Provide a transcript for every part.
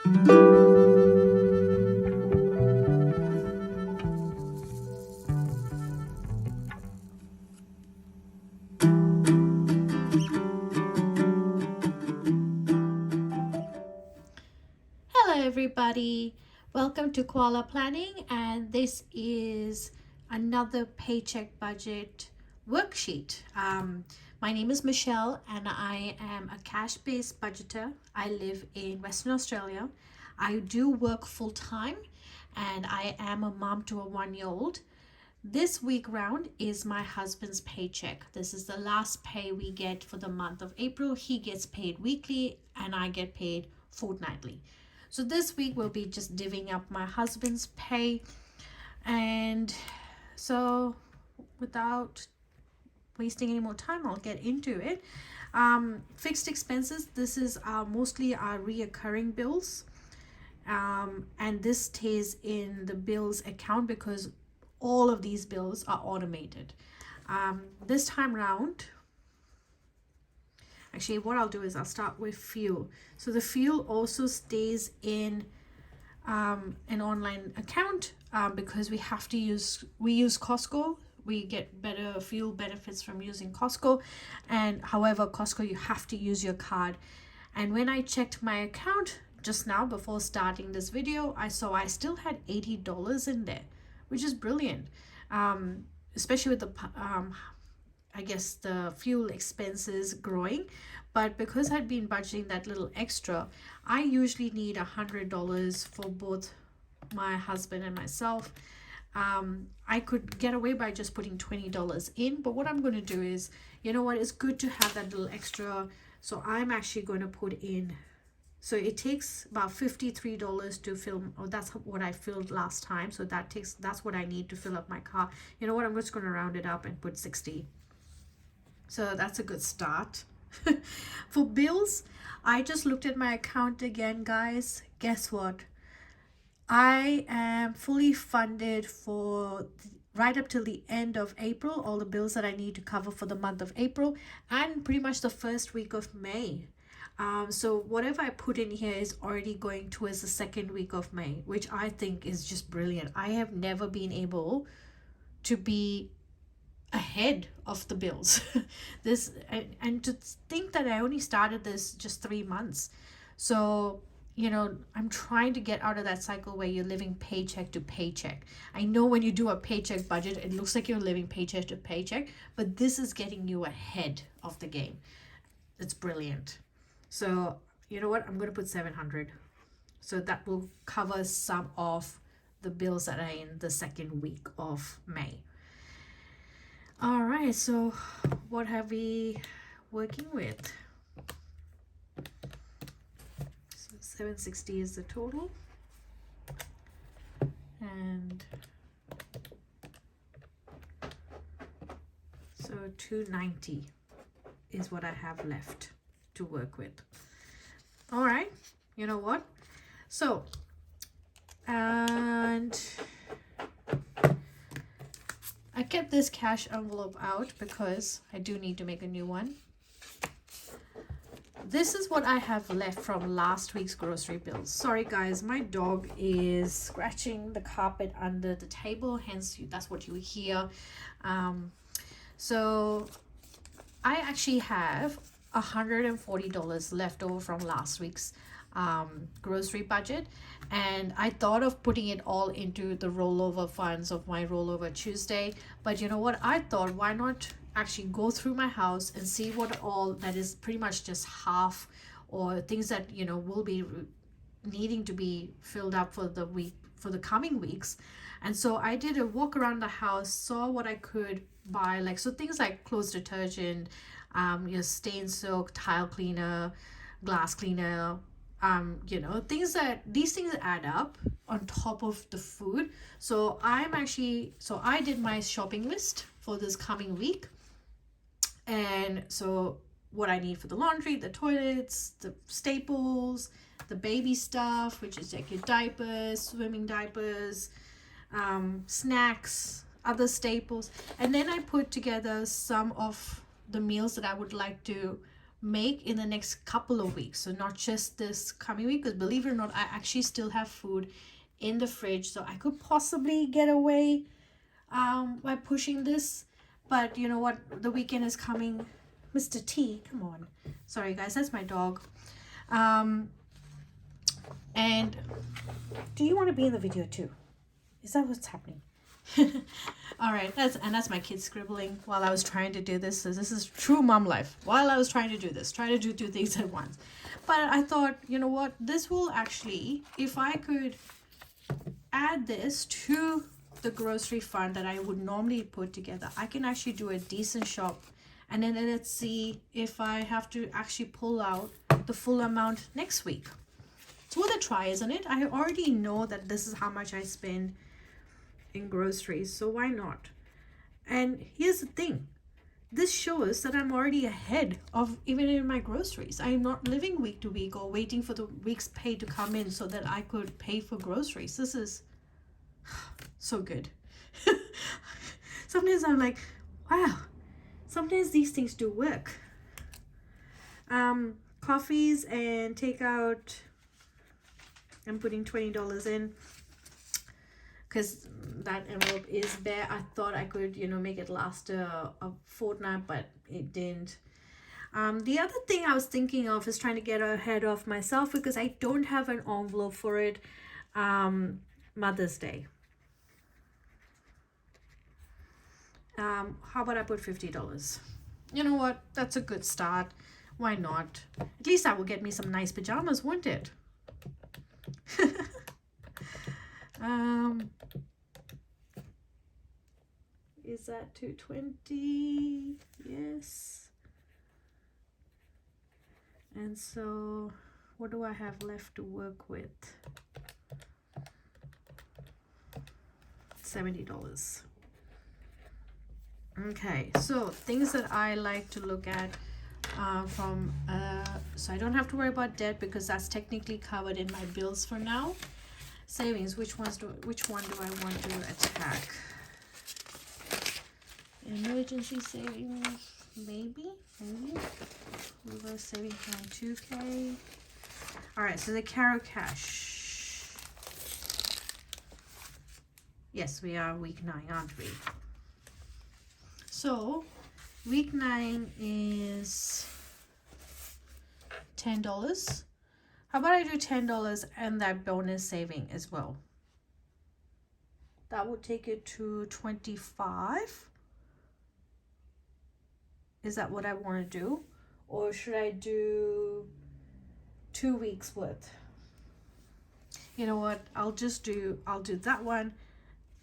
Hello everybody, welcome to Koala Planning, and this is another paycheck budget worksheet. My name is Michelle and I am a cash-based budgeter. I live in Western Australia. I do work full-time and I am a mom to a 1-year-old. This week round is my husband's paycheck. This is the last pay we get for the month of April. He gets paid weekly and I get paid fortnightly. So this week we'll be just divvying up my husband's pay. And so without wasting any more time, I'll get into it. Fixed expenses, this is mostly our reoccurring bills. And this stays in the bills account because all of these bills are automated. This time round, actually what I'll do is I'll start with fuel. So the fuel also stays in an online account because we use Costco. We get better fuel benefits from using Costco, and however Costco you have to use your card. And when I checked my account just now before starting this video, I saw I still had $80 in there, which is brilliant, especially with the I guess the fuel expenses growing. But because I'd been budgeting that little extra, I usually need $100 for both my husband and myself. I could get away by just putting $20 in, but what I'm going to do is, you know what, it's good to have that little extra. So I'm actually going to put in, so it takes about $53 to fill, or that's what I filled last time. So that's what I need to fill up my car. You know what, I'm just going to round it up and put 60. So that's a good start. For bills, I just looked at my account again, guys. Guess what? I am fully funded for right up till the end of April, all the bills that I need to cover for the month of April and pretty much the first week of May. So whatever I put in here is already going towards the second week of May, which I think is just brilliant. I have never been able to be ahead of the bills. This and to think that I only started this just 3 months. So you know, I'm trying to get out of that cycle where you're living paycheck to paycheck. I know when you do a paycheck budget, it looks like you're living paycheck to paycheck, but this is getting you ahead of the game. It's brilliant. So you know what, I'm going to put 700. So that will cover some of the bills that are in the second week of May. All right, so what have we working with? So 760 is the total, and so 290 is what I have left to work with. All right, you know what? So, and I kept this cash envelope out because I do need to make a new one. This is what I have left from last week's grocery bills. Sorry guys, my dog is scratching the carpet under the table, hence that's what you hear. So I actually have $140 left over from last week's grocery budget, and I thought of putting it all into the rollover funds of my rollover Tuesday. But you know what, I thought, why not actually go through my house and see what all that is pretty much just half, or things that you know will be needing to be filled up for the week, for the coming weeks. And so I did a walk around the house, saw what I could buy, like so things like clothes detergent, your stain soak, tile cleaner, glass cleaner, you know, these things add up on top of the food. So I did my shopping list for this coming week. And so what I need for the laundry, the toilets, the staples, the baby stuff, which is like your diapers, swimming diapers, snacks, other staples. And then I put together some of the meals that I would like to make in the next couple of weeks. So not just this coming week, because believe it or not, I actually still have food in the fridge, so I could possibly get away by pushing this. But you know what, the weekend is coming. Mr. T, come on. Sorry guys, that's my dog. And do you want to be in the video too? Is that what's happening? All right, that's my kid scribbling while I was trying to do this. So this is true mom life. While I was trying to do this, try to do two things at once. But I thought, you know what, this will actually, if I could add this to the grocery fund that I would normally put together, I can actually do a decent shop, and then let's see if I have to actually pull out the full amount next week. It's worth a try, isn't it? I already know that this is how much I spend in groceries, so why not? And here's the thing, this shows that I'm already ahead of even in my groceries. I'm not living week to week or waiting for the week's pay to come in so that I could pay for groceries. This is so good. Sometimes I'm like, wow, sometimes these things do work. Coffees and takeout, I'm putting $20 in because that envelope is bare. I thought I could, you know, make it last a fortnight, but it didn't. The other thing I was thinking of is trying to get ahead of myself, because I don't have an envelope for it. Mother's Day. How about I put $50? You know what? That's a good start. Why not? At least that will get me some nice pajamas, won't it? Is that 220? Yes. And so what do I have left to work with? $70. Okay, so things that I like to look at so I don't have to worry about debt because that's technically covered in my bills for now. Savings, which one do I want to attack? Emergency savings, maybe. Reverse saving plan 2K. All right, so the Caro Cash. Yes, we are week 9, aren't we? So week 9 is $10. How about I do $10 and that bonus saving as well? That would take it to 25. Is that what I want to do? Or should I do 2 weeks worth? You know what? I'll do that one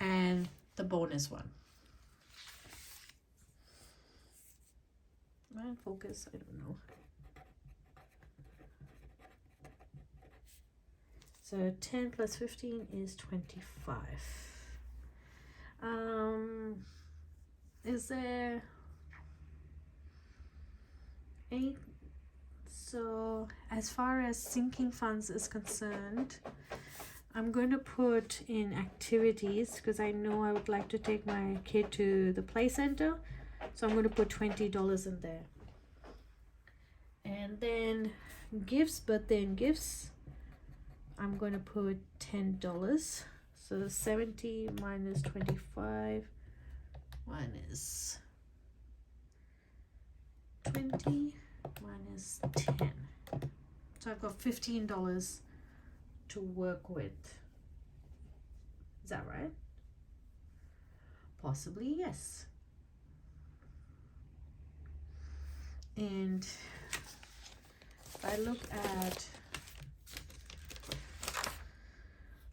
and the bonus one. Am I in focus? I don't know. So 10 plus 15 is 25. Is there 8? So as far as sinking funds is concerned, I'm going to put in activities because I know I would like to take my kid to the play center. So I'm going to put $20 in there. And then gifts, birthday and gifts, I'm going to put $10. So 70 minus 25 minus 20 minus 10. So I've got $15 to work with. Is that right? Possibly, yes. And if I look at,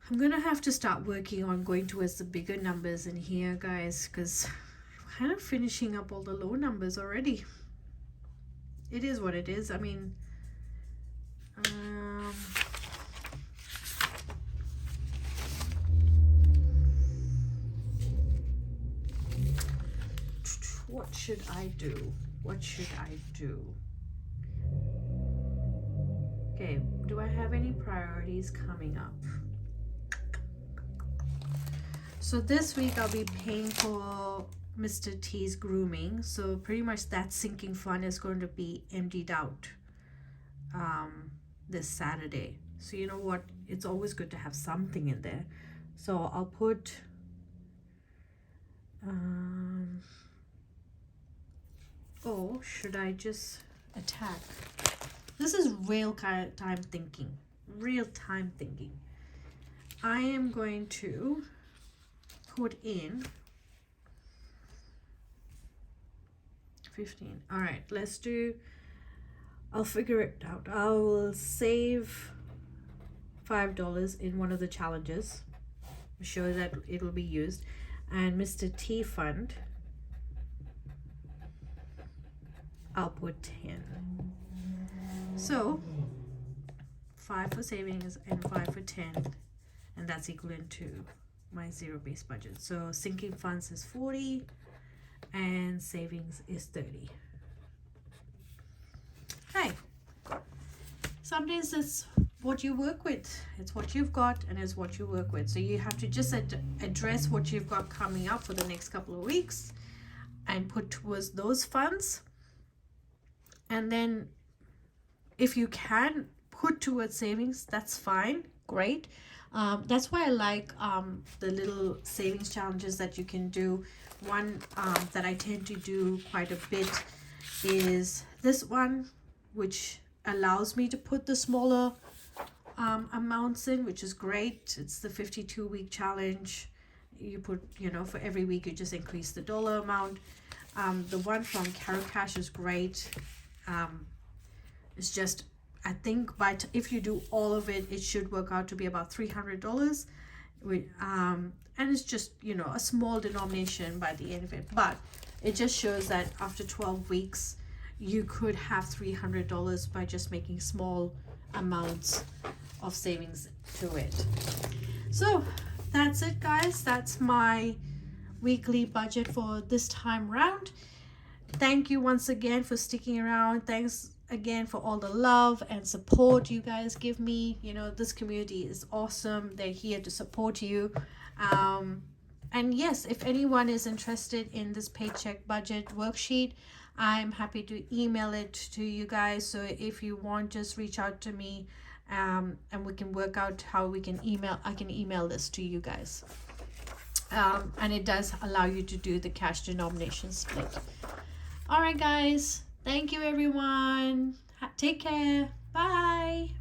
I'm gonna have to start working on going towards the bigger numbers in here, guys, because I'm kind of finishing up all the low numbers already. It is what it is. I mean, what should I do? What should I do? Okay, do I have any priorities coming up? So this week I'll be paying for Mr. T's grooming, so pretty much that sinking fund is going to be emptied out this Saturday. So you know what, it's always good to have something in there. So I'll put oh, should I just attack? This is real time thinking. Real time thinking. I am going to put in 15. All right, let's do, I'll figure it out. I will save $5 in one of the challenges, show that it'll be used, and Mr. T fund, I'll put 10. So 5 for savings and 5 for 10, and that's equivalent to my zero-based budget. So sinking funds is 40 and savings is 30. Hey, sometimes it's what you work with. It's what you've got and it's what you work with. So you have to just address what you've got coming up for the next couple of weeks and put towards those funds. And then if you can put towards savings, that's fine, great. That's why I like the little savings challenges that you can do. One that I tend to do quite a bit is this one, which allows me to put the smaller amounts in, which is great. It's the 52-week challenge. You put, you know, for every week you just increase the dollar amount. The one from Carol Cash is great. It's just, I think if you do all of it, it should work out to be about $300. And it's just, you know, a small denomination by the end of it. But it just shows that after 12 weeks, you could have $300 by just making small amounts of savings to it. So that's it, guys. That's my weekly budget for this time round. Thank you once again for sticking around. Thanks again for all the love and support you guys give me. You know, this community is awesome. They're here to support you. And yes, if anyone is interested in this paycheck budget worksheet, I'm happy to email it to you guys. So if you want, just reach out to me, and we can work out how we can I can email this to you guys. And it does allow you to do the cash denomination split. All right, guys. Thank you, everyone. Take care. Bye.